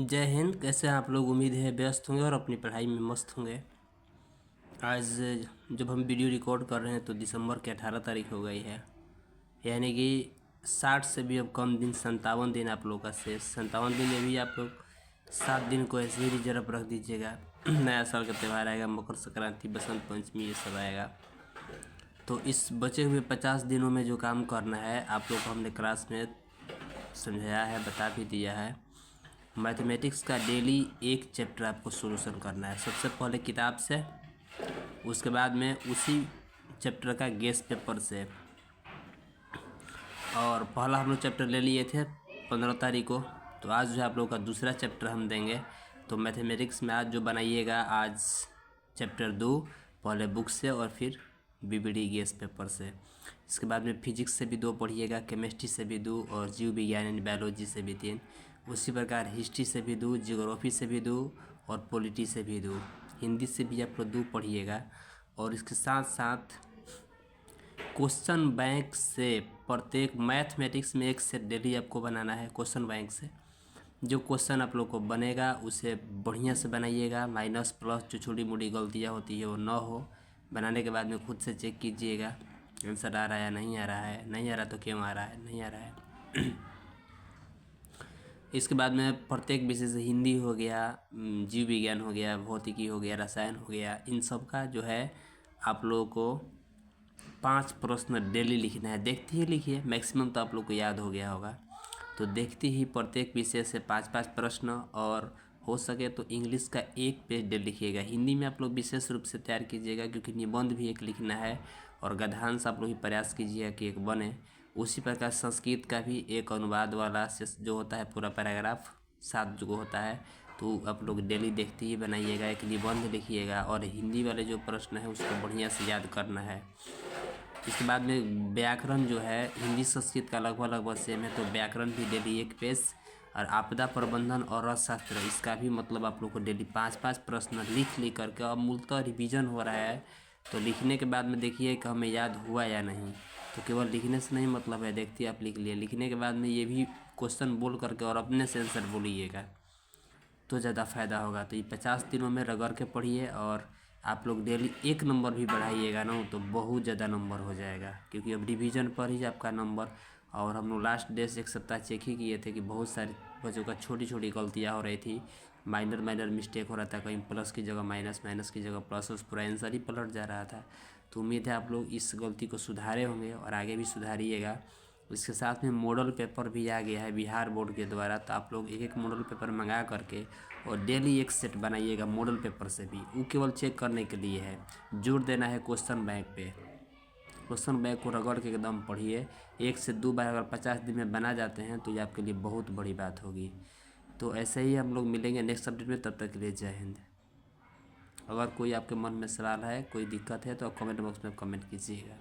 जय हिंद। कैसे हैं आप लोग? उम्मीद है व्यस्त होंगे और अपनी पढ़ाई में मस्त होंगे। आज जब हम वीडियो रिकॉर्ड कर रहे हैं तो दिसंबर के 18 तारीख हो गई है, यानी कि 60 से भी अब कम दिन, 57 दिन आप लोग का शेष। 57 दिन में भी आप लोग 7 दिन को ऐसे ही रिजर्व रख दीजिएगा। नया साल का त्यौहार आएगा, मकर संक्रांति, बसंत पंचमी, ये सब आएगा। तो इस बचे हुए 50 दिनों में जो काम करना है आप लोग को हमने क्लास में समझाया है, बता भी दिया है। मैथमेटिक्स का डेली एक चैप्टर आपको सोल्यूशन करना है, सबसे पहले किताब से, उसके बाद में उसी चैप्टर का गेस पेपर से। और पहला हम लोग चैप्टर ले लिए थे 15 तारीख को, तो आज जो है आप लोगों का दूसरा चैप्टर हम देंगे। तो मैथमेटिक्स में आज जो बनाइएगा, आज चैप्टर 2 पहले बुक से और फिर बीबीडी गेस पेपर से। इसके बाद में फिजिक्स से भी 2 पढ़िएगा, केमिस्ट्री से भी 2 और जीव विज्ञान यानी बायोलॉजी से भी 3। उसी प्रकार हिस्ट्री से भी 2, जियोग्राफी से भी 2 और पॉलिटी से भी 2। हिंदी से भी आप लोग 2 पढ़िएगा। और इसके साथ साथ क्वेश्चन बैंक से प्रत्येक मैथमेटिक्स में एक सेट डेली आपको बनाना है क्वेश्चन बैंक से। जो क्वेश्चन आप लोग को बनेगा उसे बढ़िया से बनाइएगा, माइनस प्लस जो छोटी मोटी गलतियाँ होती है वो ना हो। बनाने के बाद में खुद से चेक कीजिएगा आंसर आ रहा है या नहीं आ रहा है, नहीं आ रहा तो क्यों आ रहा है, नहीं आ रहा है। इसके बाद में प्रत्येक विषय से हिंदी हो गया, जीव विज्ञान हो गया, भौतिकी हो गया, रसायन हो गया, इन सब का जो है आप लोगों को 5 प्रश्न डेली लिखना है। देखते ही लिखिए, मैक्सिमम तो आप लोग को याद हो गया होगा। तो देखते ही प्रत्येक विषय से 5-5 प्रश्न, और हो सके तो इंग्लिश का 1 पेज डेली लिखिएगा। हिंदी में आप लोग विशेष रूप से तैयार कीजिएगा क्योंकि निबंध भी एक लिखना है और गद्यांश आप लोग ही प्रयास कीजिएगा कि एक बने। उसी प्रकार संस्कृत का भी एक अनुवाद वाला जो होता है पूरा पैराग्राफ 7 जो होता है, तो आप लोग डेली देखते ही बनाइएगा। एक निबंध लिखिएगा और हिंदी वाले जो प्रश्न है उसको बढ़िया से याद करना है। इसके बाद में व्याकरण जो है हिंदी संस्कृत का लगभग सेम है, तो व्याकरण भी डेली 1 पेज। और आपदा प्रबंधन और अर्थशास्त्र, इसका भी मतलब आप लोग को डेली 5-5 प्रश्न लिख करके, अब मूलतः रिवीजन हो रहा है तो लिखने के बाद में देखिए कि हमें याद हुआ या नहीं। तो केवल लिखने से नहीं मतलब है, देखते आप लिख लिए, लिखने के बाद में ये भी क्वेश्चन बोल करके और अपने से आंसर बोलिएगा तो ज़्यादा फ़ायदा होगा। तो ये 50 दिनों में रगड़ के पढ़िए और आप लोग डेली 1 नंबर भी बढ़ाइएगा ना तो बहुत ज़्यादा नंबर हो जाएगा, क्योंकि अब रिवीजन पर ही आपका नंबर। और हम लोग लास्ट डे से 1 सप्ताह चेक ही किए थे कि बहुत सारे बच्चों का छोटी छोटी गलतियाँ हो रही थी, माइनर मिस्टेक हो रहा था, कहीं प्लस की जगह माइनस, माइनस की जगह प्लस, उस पूरा आंसर ही पलट जा रहा था। तो उम्मीद है आप लोग इस गलती को सुधारे होंगे और आगे भी सुधारिएगा। इसके साथ में मॉडल पेपर भी आ गया है बिहार बोर्ड के द्वारा, तो आप लोग एक मॉडल पेपर मंगा करके और डेली 1 सेट बनाइएगा मॉडल पेपर से भी। वो केवल चेक करने के लिए है, जोर देना है क्वेश्चन बैंक पे। क्वेश्चन बैंक को रगड़ के एकदम पढ़िए। 1 से 2 बार अगर 50 दिन में बना जाते हैं तो ये आपके लिए बहुत बड़ी बात होगी। तो ऐसे ही हम लोग मिलेंगे नेक्स्ट अपडेट में, तब तक के लिए जय हिंद। अगर कोई आपके मन में सवाल है, कोई दिक्कत है तो आप कमेंट बॉक्स में कमेंट कीजिएगा।